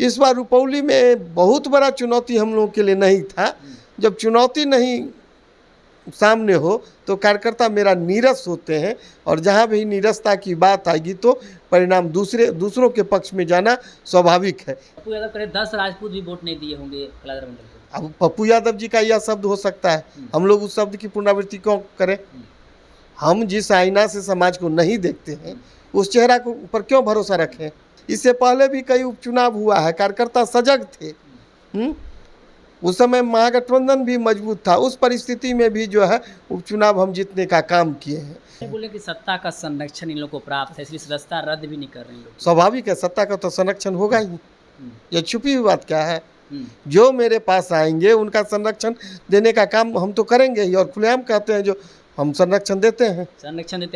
इस बार रुपौली में बहुत बड़ा चुनौती हम लोगों के लिए नहीं था। जब चुनौती नहीं सामने हो तो कार्यकर्ता मेरा नीरस होते हैं, और जहाँ भी नीरसता की बात आएगी तो परिणाम दूसरों के पक्ष में जाना स्वाभाविक है। पप्पू यादव कह रहे 10 राजपूत भी वोट नहीं दिए होंगे कलाधर मंडल को। अब पप्पू यादव जी का यह शब्द हो सकता है, हम लोग उस शब्द की पुनरावृत्ति क्यों करें? हम जिस आईना से समाज को नहीं देखते हैं उस चेहरा को पर क्यों भरोसा रखें? इससे पहले भी कई उपचुनाव हुआ है, कार्यकर्ता सजग थे। उस समय महागठबंधन भी मजबूत था, उस परिस्थिति में भी जो है उपचुनाव हम जीतने का काम किए हैं। बोले कि सत्ता का संरक्षण इन लोगों को प्राप्त है, इसलिए सदस्यता रद्द भी नहीं कर रहे हैं लोग। स्वाभाविक है, सत्ता का तो संरक्षण होगा ही, ये छुपी हुई बात क्या है? जो मेरे पास आएंगे उनका संरक्षण देने का काम हम तो करेंगे ही, और खुलेआम कहते हैं जो हम संरक्षण देते हैं,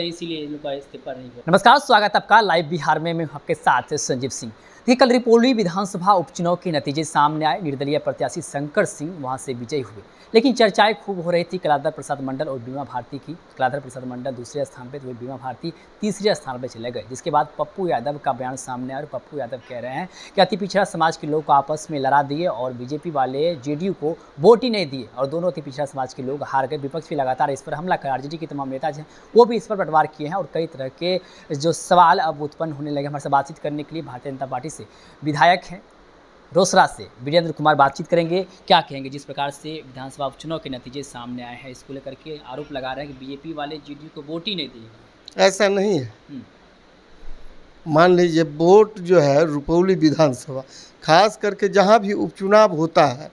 इसीलिए इन लोग का इस्तीफा नहीं हुआ। नमस्कार, स्वागत आपका लाइव बिहार में। मैं आपके साथ संजीव सिंह। देखिए, कल रुपौली विधानसभा उपचुनाव के नतीजे सामने आए। निर्दलीय प्रत्याशी शंकर सिंह वहां से विजयी हुए, लेकिन चर्चाएं खूब हो रही थी कलाधर प्रसाद मंडल और बीमा भारती की। कलाधर प्रसाद मंडल दूसरे स्थान पर, तो वही बीमा भारती तीसरे स्थान पर चले गए, जिसके बाद पप्पू यादव का बयान सामने आया। और पप्पू यादव कह रहे हैं कि अति पिछड़ा समाज के लोग को आपस में लड़ा दिए और बीजेपी वाले जेडीयू को वोट ही नहीं दिए, और दोनों अति पिछड़ा समाज के लोग हार गए। विपक्ष भी लगातार इस पर हमला कर, आरजेडी के तमाम नेता हैं वो भी इस पर पटवार किए हैं, और कई तरह के जो सवाल अब उत्पन्न होने लगे। हमारे साथ बातचीत करने के लिए भारतीय जनता पार्टी से विधायक हैं रोसड़ा से वीरेंद्र कुमार बातचीत करेंगे। क्या कहेंगे जिस प्रकार से विधानसभा उपचुनाव के नतीजे सामने आए हैं, इसको लेकर के आरोप लगा रहे हैं कि बीजेपी वाले जेडीयू को वोट ही नहीं दिए। ऐसा नहीं है। मान लीजिए वोट जो है रुपौली विधानसभा, खास करके जहाँ भी उपचुनाव होता है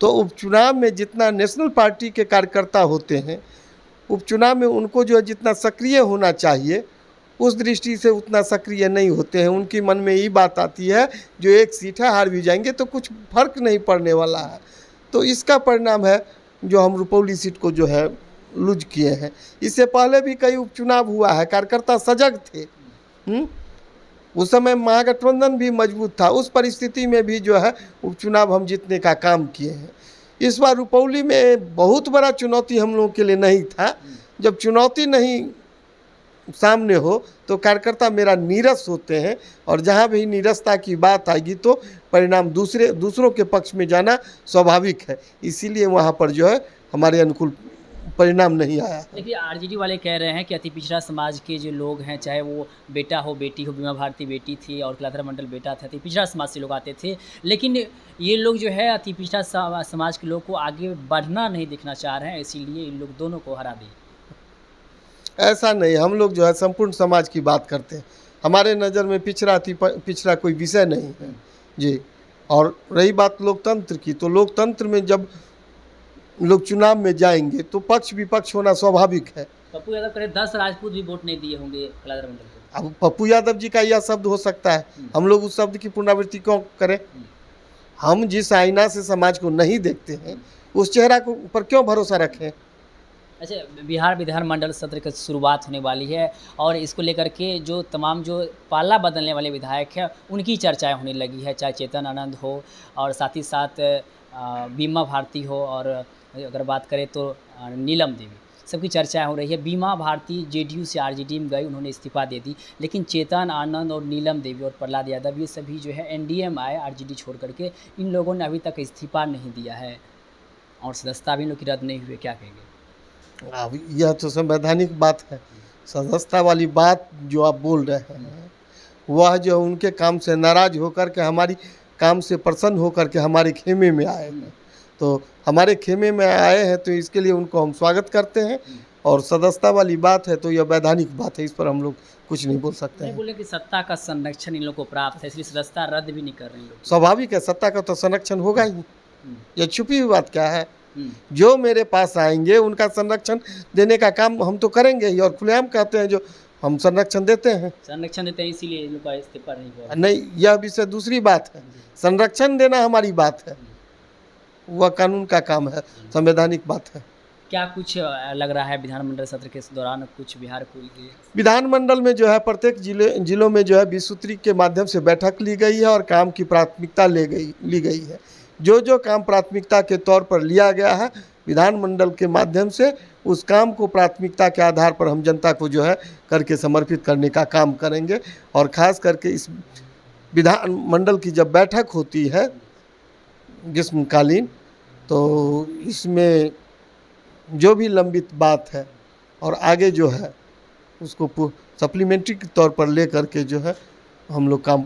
तो उपचुनाव में जितना नेशनल पार्टी के कार्यकर्ता होते हैं, उपचुनाव में उनको जो है जितना सक्रिय होना चाहिए उस दृष्टि से उतना सक्रिय नहीं होते हैं। उनकी मन में ये बात आती है जो एक सीट है हार भी जाएंगे तो कुछ फर्क नहीं पड़ने वाला है। तो इसका परिणाम है जो हम रुपौली सीट को जो है लूज किए हैं। इससे पहले भी कई उपचुनाव हुआ है, कार्यकर्ता सजग थे। उस समय महागठबंधन भी मजबूत था, उस परिस्थिति में भी जो है उपचुनाव हम जीतने का काम किए हैं। इस बार रुपौली में बहुत बड़ा चुनौती हम लोगों के लिए नहीं था। जब चुनौती नहीं सामने हो तो कार्यकर्ता मेरा नीरस होते हैं, और जहाँ भी नीरसता की बात आएगी तो परिणाम दूसरों के पक्ष में जाना स्वाभाविक है। इसीलिए वहाँ पर जो है हमारे अनुकूल परिणाम नहीं आया। देखिए, आरजेडी वाले कह रहे हैं कि अति पिछड़ा समाज के जो लोग हैं, चाहे वो बेटा हो बेटी हो, बीमा भारती बेटी थी और कलाधर मंडल बेटा था, अति पिछड़ा समाज से लोग आते थे, लेकिन ये लोग जो है अति पिछड़ा समाज के लोग को आगे बढ़ना नहीं दिखना चाह रहे हैं, इसीलिए इन लोग दोनों को हरा दिए। ऐसा नहीं, हम लोग जो है संपूर्ण समाज की बात करते हैं। हमारे नज़र में पिछड़ा कोई विषय नहीं है जी। और रही बात लोकतंत्र की, तो लोकतंत्र में जब लोग चुनाव में जाएंगे तो पक्ष विपक्ष होना स्वाभाविक है। पप्पू यादव कह रहे 10 राजपूत भी वोट नहीं दिए होंगे कलाधर मंडल को। अब पप्पू यादव जी का यह शब्द हो सकता है, हम लोग उस शब्द की पुनरावृत्ति क्यों करें? हम जिस आईना से समाज को नहीं देखते हैं उस चेहरा को पर क्यों भरोसा रखें? अच्छा, बिहार विधानमंडल सत्र की शुरुआत होने वाली है, और इसको लेकर के जो तमाम जो पाला बदलने वाले विधायक हैं उनकी चर्चाएं होने लगी है, चाहे चेतन आनंद हो और साथ ही साथ बीमा भारती हो, और अगर बात करें तो नीलम देवी, सबकी चर्चाएं हो रही है। बीमा भारती जेडीयू से आरजेडी में गई, उन्होंने इस्तीफा दे दी, लेकिन चेतन आनंद और नीलम देवी और प्रहलाद यादव ये सभी जो है एनडीए में आए आरजेडी छोड़ करके। इन लोगों ने अभी तक इस्तीफा नहीं दिया है और सदस्यता भी इन लोग की रद्द नहीं हुई। क्या कहेंगे? अब यह तो संवैधानिक बात है। सदस्यता वाली बात जो आप बोल रहे हैं वह जो उनके काम से नाराज होकर के हमारी काम से प्रसन्न होकर के हमारे खेमे में आए हैं, तो हमारे खेमे में आए हैं तो इसके लिए उनको हम स्वागत करते हैं। और सदस्यता वाली बात है तो यह वैधानिक बात है, इस पर हम लोग कुछ नहीं बोल सकते हैं। बोले कि सत्ता का संरक्षण इन लोगों को प्राप्त है, इसलिए सदस्यता रद्द भी नहीं कर रहे हैं लोग। स्वाभाविक है, सत्ता का तो संरक्षण होगा ही, यह छुपी हुई बात क्या है? जो मेरे पास आएंगे उनका संरक्षण देने का काम हम तो करेंगे ही, और खुलेआम कहते हैं जो हम संरक्षण देते हैं, इसीलिए इन लोग का इस्तीफा नहीं हुआ। नहीं, यह विषय दूसरी बात है। संरक्षण देना हमारी बात है, वह कानून का काम है, संवैधानिक बात है। क्या कुछ लग रहा है विधानमंडल सत्र के दौरान कुछ बिहार को विधानमंडल में जो है प्रत्येक जिलों में जो है 20 सूत्री के माध्यम से बैठक ली गई है और काम की प्राथमिकता ली गई है। जो काम प्राथमिकता के तौर पर लिया गया है विधानमंडल के माध्यम से, उस काम को प्राथमिकता के आधार पर हम जनता को जो है करके समर्पित करने का काम करेंगे। और ख़ास करके इस विधानमंडल की जब बैठक होती है ग्रीष्मकालीन, तो इसमें जो भी लंबित बात है और आगे जो है उसको सप्लीमेंट्री के तौर पर ले करके जो है हम लोग काम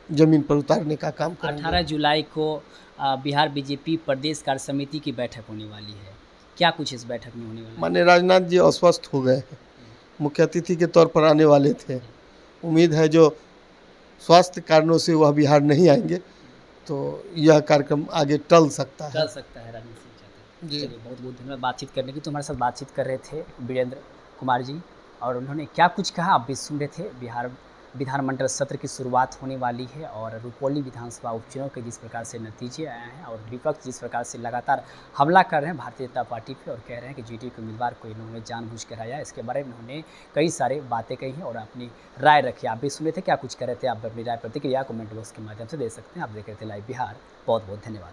ज़मीन पर उतारने का काम करेंगे। 18 जुलाई को बिहार बीजेपी प्रदेश कार्य समिति की बैठक होने वाली है, क्या कुछ इस बैठक में होने वाला है? माननीय राजनाथ जी अस्वस्थ हो गए हैं, मुख्य अतिथि के तौर पर आने वाले थे। उम्मीद है जो स्वास्थ्य कारणों से वह बिहार नहीं आएंगे तो यह कार्यक्रम आगे टल सकता है। कर सकता है राजनीति सिंह चाहते हैं। जी। चलिए बहुत बहुत धन्यवाद बातचीत करने की। तो हमारे साथ बातचीत कर रहे थे वीरेंद्र कुमार जी, और उन्होंने क्या कुछ कहा आप भी सुन रहे थे। बिहार विधानमंडल सत्र की शुरुआत होने वाली है और रुपौली विधानसभा उपचुनाव के जिस प्रकार से नतीजे आए हैं और विपक्ष जिस प्रकार से लगातार हमला कर रहे हैं भारतीय जनता पार्टी पे और कह रहे हैं कि जीडी के उम्मीदवार को इन्होंने जानबूझ कर आया, इसके बारे में उन्होंने कई सारे बातें कही हैं और अपनी राय रखी। आप भी सुन रहे थे, क्या कुछ कर रहे थे, आप अपनी राय प्रतिक्रिया कमेंट बॉक्स के माध्यम से दे सकते हैं। आप देख रहे थे लाइव बिहार, बहुत बहुत धन्यवाद।